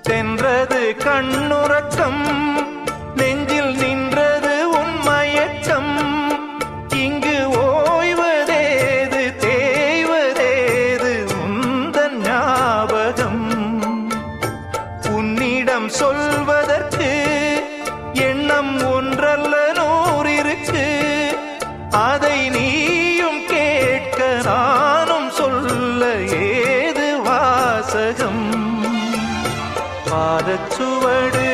சென்றது கண்ணுறக்கம், நெஞ்சில் நின்றது உன்மயக்கம். இங்கு ஓய்வதேது தேய்வதேது உந்தன் ஞாபகம். உன்னிடம் சொல்வதற்கு எண்ணம் ஒன்றல்ல நூறிருக்கு. அதை நீயும் கேட்க நானும் சொல்ல ஏது வாசகம். பாதச்சுவடு